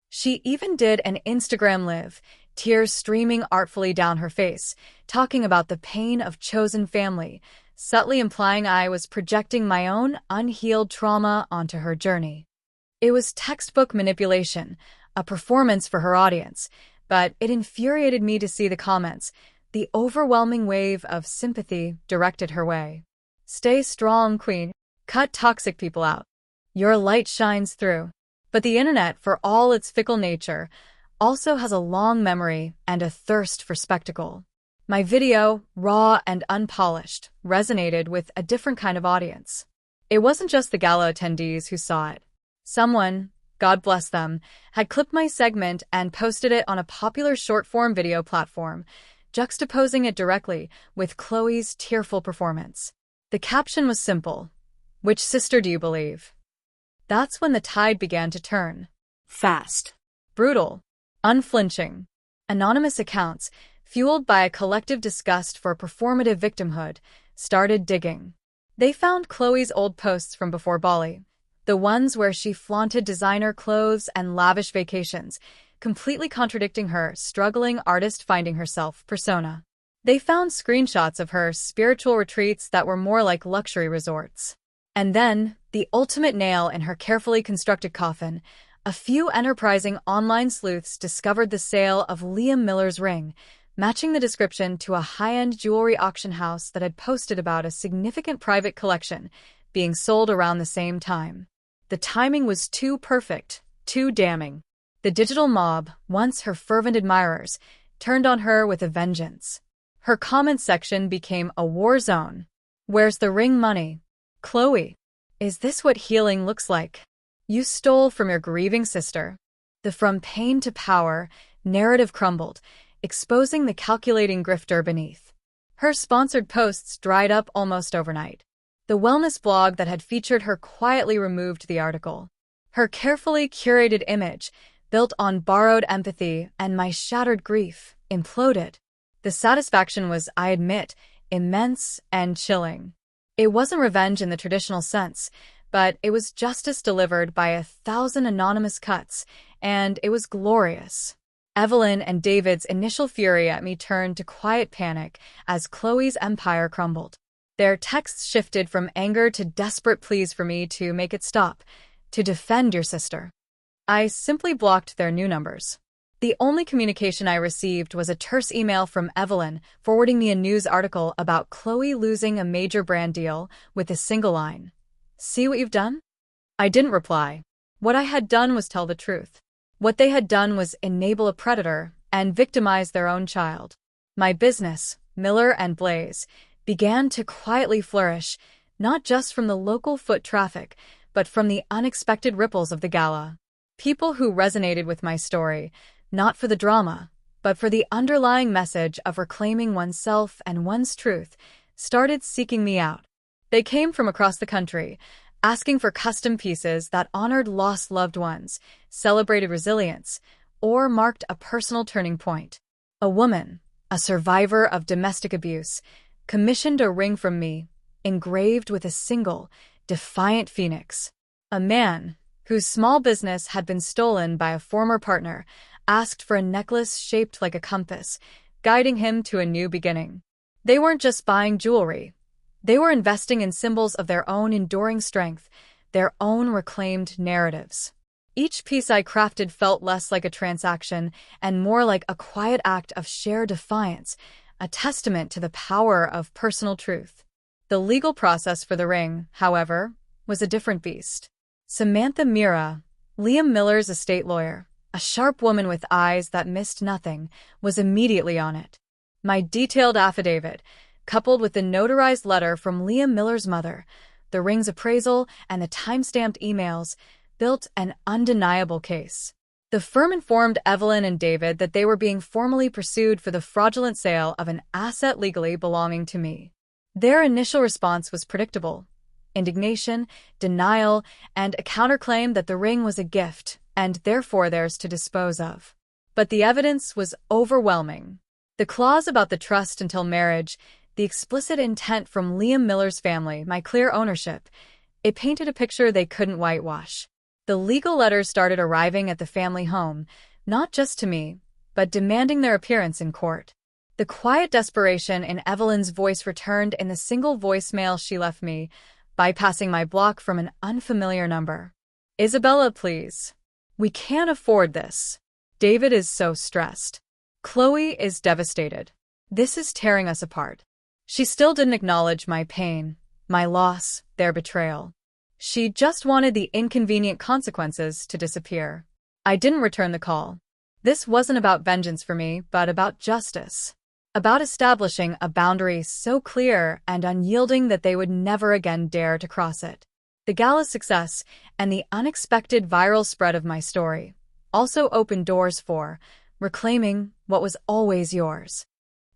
She even did an Instagram live, tears streaming artfully down her face, talking about the pain of chosen family, subtly implying I was projecting my own unhealed trauma onto her journey. It was textbook manipulation, a performance for her audience, but it infuriated me to see the comments, the overwhelming wave of sympathy directed her way. Stay strong, queen. Cut toxic people out. Your light shines through. But the internet, for all its fickle nature, also has a long memory and a thirst for spectacle. My video, raw and unpolished, resonated with a different kind of audience. It wasn't just the gala attendees who saw it. Someone, God bless them, had clipped my segment and posted it on a popular short-form video platform, juxtaposing it directly with Chloe's tearful performance. The caption was simple: "Which sister do you believe?" That's when the tide began to turn. Fast. Brutal. Unflinching. Anonymous accounts, fueled by a collective disgust for performative victimhood, started digging. They found Chloe's old posts from before Bali, the ones where she flaunted designer clothes and lavish vacations, completely contradicting her struggling artist finding herself persona. They found screenshots of her spiritual retreats that were more like luxury resorts. And then, the ultimate nail in her carefully constructed coffin, a few enterprising online sleuths discovered the sale of Liam Miller's ring, matching the description to a high-end jewelry auction house that had posted about a significant private collection being sold around the same time. The timing was too perfect, too damning. The digital mob, once her fervent admirers, turned on her with a vengeance. Her comment section became a war zone. Where's the ring money? Chloe, is this what healing looks like? You stole from your grieving sister. The from pain to power narrative crumbled, exposing the calculating grifter beneath. Her sponsored posts dried up almost overnight. The wellness blog that had featured her quietly removed the article. Her carefully curated image, built on borrowed empathy and my shattered grief, imploded. The satisfaction was, I admit, immense and chilling. It wasn't revenge in the traditional sense, but it was justice delivered by 1,000 anonymous cuts, and it was glorious. Evelyn and David's initial fury at me turned to quiet panic as Chloe's empire crumbled. Their texts shifted from anger to desperate pleas for me to make it stop, to defend your sister. I simply blocked their new numbers. The only communication I received was a terse email from Evelyn forwarding me a news article about Chloe losing a major brand deal with a single line. "See what you've done?" I didn't reply. What I had done was tell the truth. What they had done was enable a predator and victimize their own child. My business, Miller and Blaze, began to quietly flourish, not just from the local foot traffic, but from the unexpected ripples of the gala. People who resonated with my story, not for the drama, but for the underlying message of reclaiming oneself and one's truth, started seeking me out. They came from across the country, asking for custom pieces that honored lost loved ones, celebrated resilience, or marked a personal turning point. A woman, a survivor of domestic abuse, commissioned a ring from me, engraved with a single, defiant phoenix. A man, whose small business had been stolen by a former partner, asked for a necklace shaped like a compass, guiding him to a new beginning. They weren't just buying jewelry. They were investing in symbols of their own enduring strength, their own reclaimed narratives. Each piece I crafted felt less like a transaction and more like a quiet act of sheer defiance, a testament to the power of personal truth. The legal process for the ring, however, was a different beast. Samantha Mira, Liam Miller's estate lawyer, a sharp woman with eyes that missed nothing, was immediately on it. My detailed affidavit, coupled with the notarized letter from Liam Miller's mother, the ring's appraisal, and the time-stamped emails, built an undeniable case. The firm informed Evelyn and David that they were being formally pursued for the fraudulent sale of an asset legally belonging to me. Their initial response was predictable: indignation, denial, and a counterclaim that the ring was a gift and therefore theirs to dispose of. But the evidence was overwhelming. The clause about the trust until marriage, the explicit intent from Liam Miller's family, my clear ownership, it painted a picture they couldn't whitewash. The legal letters started arriving at the family home, not just to me, but demanding their appearance in court. The quiet desperation in Evelyn's voice returned in the single voicemail she left me, bypassing my block from an unfamiliar number. "Isabella, please. We can't afford this. David is so stressed. Chloe is devastated. This is tearing us apart." She still didn't acknowledge my pain, my loss, their betrayal. She just wanted the inconvenient consequences to disappear. I didn't return the call. This wasn't about vengeance for me, but about justice. About establishing a boundary so clear and unyielding that they would never again dare to cross it. The gala's success and the unexpected viral spread of my story also opened doors for reclaiming what was always yours.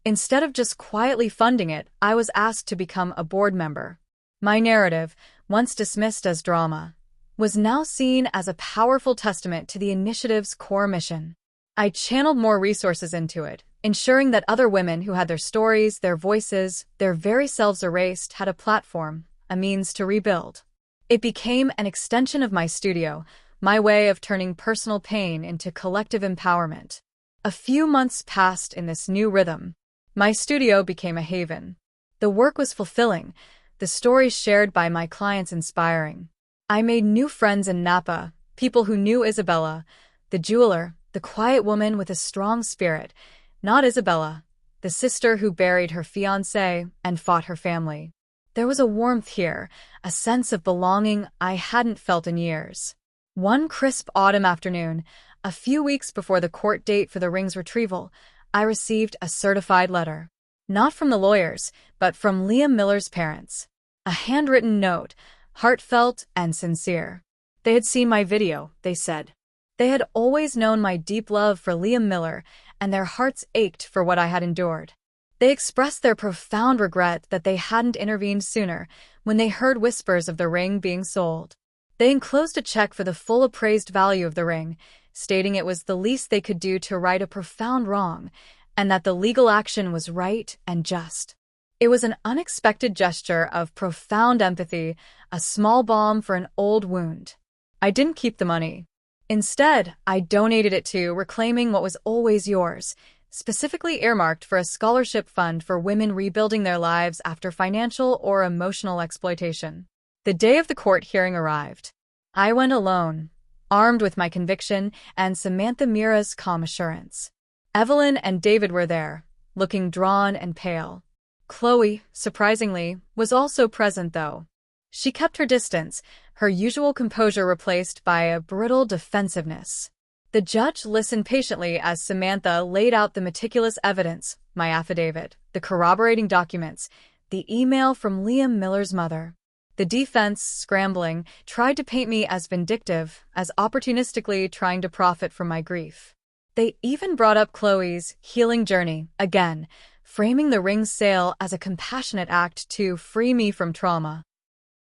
Instead of just quietly funding it, I was asked to become a board member. My narrative, once dismissed as drama, was now seen as a powerful testament to the initiative's core mission. I channeled more resources into it, ensuring that other women who had their stories, their voices, their very selves erased had a platform, a means to rebuild. It became an extension of my studio, my way of turning personal pain into collective empowerment. A few months passed in this new rhythm. My studio became a haven. The work was fulfilling, the stories shared by my clients inspiring. I made new friends in Napa, people who knew Isabella, the jeweler, the quiet woman with a strong spirit, not Isabella, the sister who buried her fiancé and fought her family. There was a warmth here, a sense of belonging I hadn't felt in years. One crisp autumn afternoon, a few weeks before the court date for the ring's retrieval, I received a certified letter. Not from the lawyers, but from Liam Miller's parents. A handwritten note, heartfelt and sincere. They had seen my video, they said. They had always known my deep love for Liam Miller, and their hearts ached for what I had endured. They expressed their profound regret that they hadn't intervened sooner when they heard whispers of the ring being sold. They enclosed a check for the full appraised value of the ring, stating it was the least they could do to right a profound wrong, and that the legal action was right and just. It was an unexpected gesture of profound empathy, a small balm for an old wound. I didn't keep the money. Instead, I donated it to Reclaiming What Was Always Yours, specifically earmarked for a scholarship fund for women rebuilding their lives after financial or emotional exploitation. The day of the court hearing arrived. I went alone, armed with my conviction and Samantha Mira's calm assurance. Evelyn and David were there, looking drawn and pale. Chloe, surprisingly, was also present though. She kept her distance, her usual composure replaced by a brittle defensiveness. The judge listened patiently as Samantha laid out the meticulous evidence, my affidavit, the corroborating documents, the email from Liam Miller's mother. The defense, scrambling, tried to paint me as vindictive, as opportunistically trying to profit from my grief. They even brought up Chloe's healing journey, again, framing the ring's sale as a compassionate act to free me from trauma.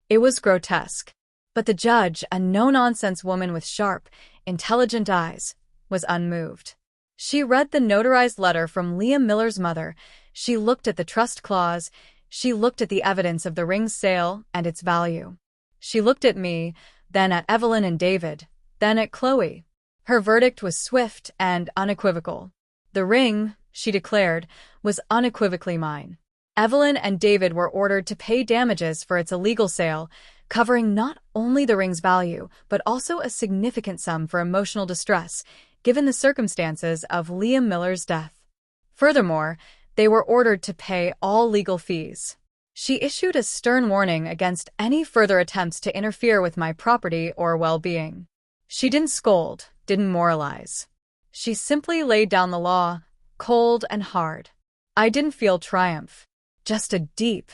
It was grotesque. But the judge, a no-nonsense woman with sharp, intelligent eyes, was unmoved. She read the notarized letter from Liam Miller's mother, she looked at the trust clause, she looked at the evidence of the ring's sale and its value. She looked at me, then at Evelyn and David, then at Chloe. Her verdict was swift and unequivocal. The ring, she declared, was unequivocally mine. Evelyn and David were ordered to pay damages for its illegal sale, covering not only the ring's value, but also a significant sum for emotional distress, given the circumstances of Liam Miller's death. Furthermore, they were ordered to pay all legal fees. She issued a stern warning against any further attempts to interfere with my property or well-being. She didn't scold, didn't moralize. She simply laid down the law, cold and hard. I didn't feel triumph, just a deep,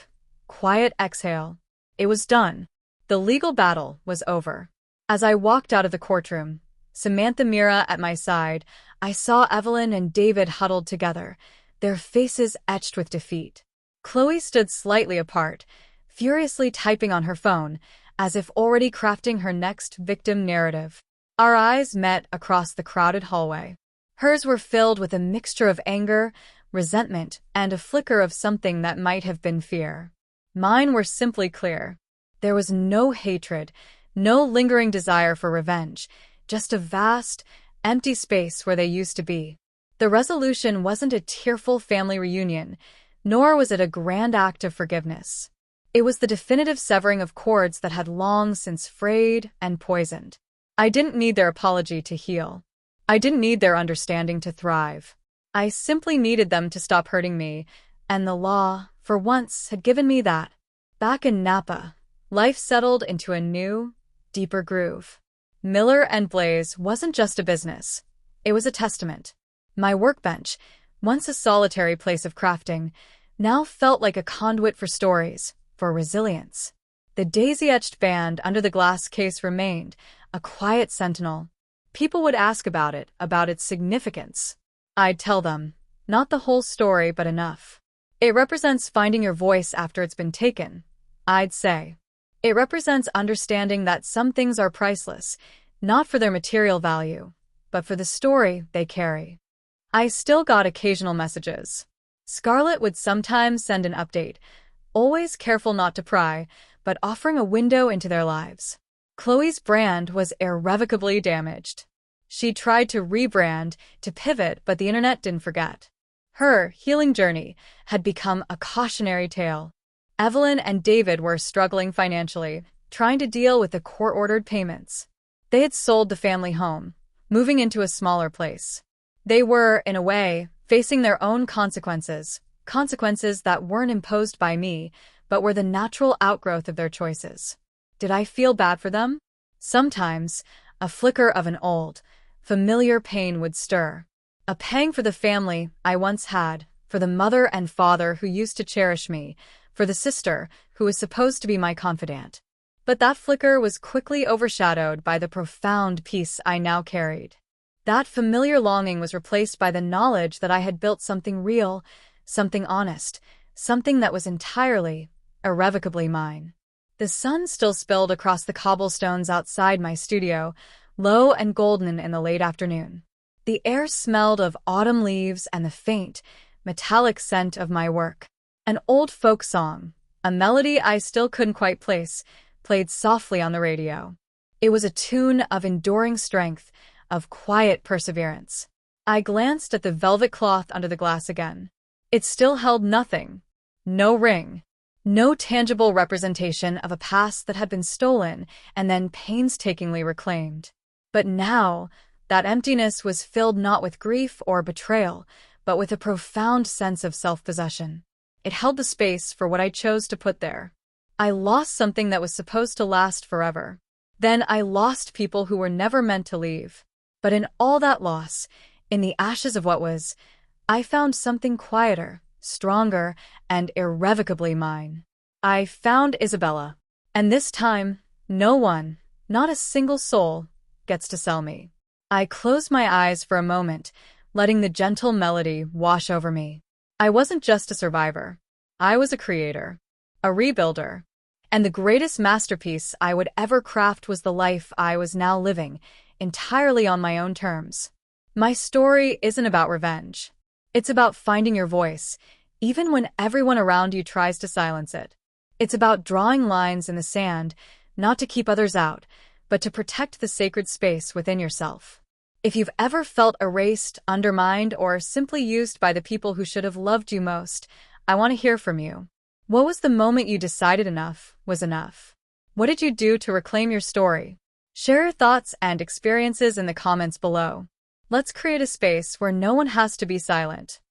quiet exhale. It was done. The legal battle was over. As I walked out of the courtroom, Samantha Mira at my side, I saw Evelyn and David huddled together, their faces etched with defeat. Chloe stood slightly apart, furiously typing on her phone, as if already crafting her next victim narrative. Our eyes met across the crowded hallway. Hers were filled with a mixture of anger, resentment, and a flicker of something that might have been fear. Mine were simply clear. There was no hatred, no lingering desire for revenge, just a vast, empty space where they used to be. The resolution wasn't a tearful family reunion, nor was it a grand act of forgiveness. It was the definitive severing of cords that had long since frayed and poisoned. I didn't need their apology to heal. I didn't need their understanding to thrive. I simply needed them to stop hurting me, and the law, for once, had given me that. Back in Napa, life settled into a new, deeper groove. Miller and Blaze wasn't just a business. It was a testament. My workbench, once a solitary place of crafting, now felt like a conduit for stories, for resilience. The daisy-etched band under the glass case remained, a quiet sentinel. People would ask about its significance. I'd tell them, not the whole story, but enough. It represents finding your voice after it's been taken, I'd say. It represents understanding that some things are priceless, not for their material value, but for the story they carry. I still got occasional messages. Scarlett would sometimes send an update, always careful not to pry, but offering a window into their lives. Chloe's brand was irrevocably damaged. She tried to rebrand, to pivot, but the internet didn't forget. Her healing journey had become a cautionary tale. Evelyn and David were struggling financially, trying to deal with the court-ordered payments. They had sold the family home, moving into a smaller place. They were, in a way, facing their own consequences that weren't imposed by me, but were the natural outgrowth of their choices. Did I feel bad for them? Sometimes, a flicker of an old, familiar pain would stir. A pang for the family I once had, for the mother and father who used to cherish me, for the sister who was supposed to be my confidant. But that flicker was quickly overshadowed by the profound peace I now carried. That familiar longing was replaced by the knowledge that I had built something real, something honest, something that was entirely, irrevocably mine. The sun still spilled across the cobblestones outside my studio, low and golden in the late afternoon. The air smelled of autumn leaves and the faint, metallic scent of my work. An old folk song, a melody I still couldn't quite place, played softly on the radio. It was a tune of enduring strength, of quiet perseverance. I glanced at the velvet cloth under the glass again. It still held nothing. No ring. No tangible representation of a past that had been stolen and then painstakingly reclaimed. But now, that emptiness was filled not with grief or betrayal, but with a profound sense of self-possession. It held the space for what I chose to put there. I lost something that was supposed to last forever. Then I lost people who were never meant to leave. But in all that loss, in the ashes of what was, I found something quieter, stronger, and irrevocably mine. I found Isabella. And this time, no one, not a single soul, gets to sell me. I closed my eyes for a moment, letting the gentle melody wash over me. I wasn't just a survivor. I was a creator, a rebuilder. And the greatest masterpiece I would ever craft was the life I was now living, entirely on my own terms. My story isn't about revenge. It's about finding your voice, even when everyone around you tries to silence it. It's about drawing lines in the sand, not to keep others out, but to protect the sacred space within yourself. If you've ever felt erased, undermined, or simply used by the people who should have loved you most, I want to hear from you. What was the moment you decided enough was enough? What did you do to reclaim your story? Share your thoughts and experiences in the comments below. Let's create a space where no one has to be silent.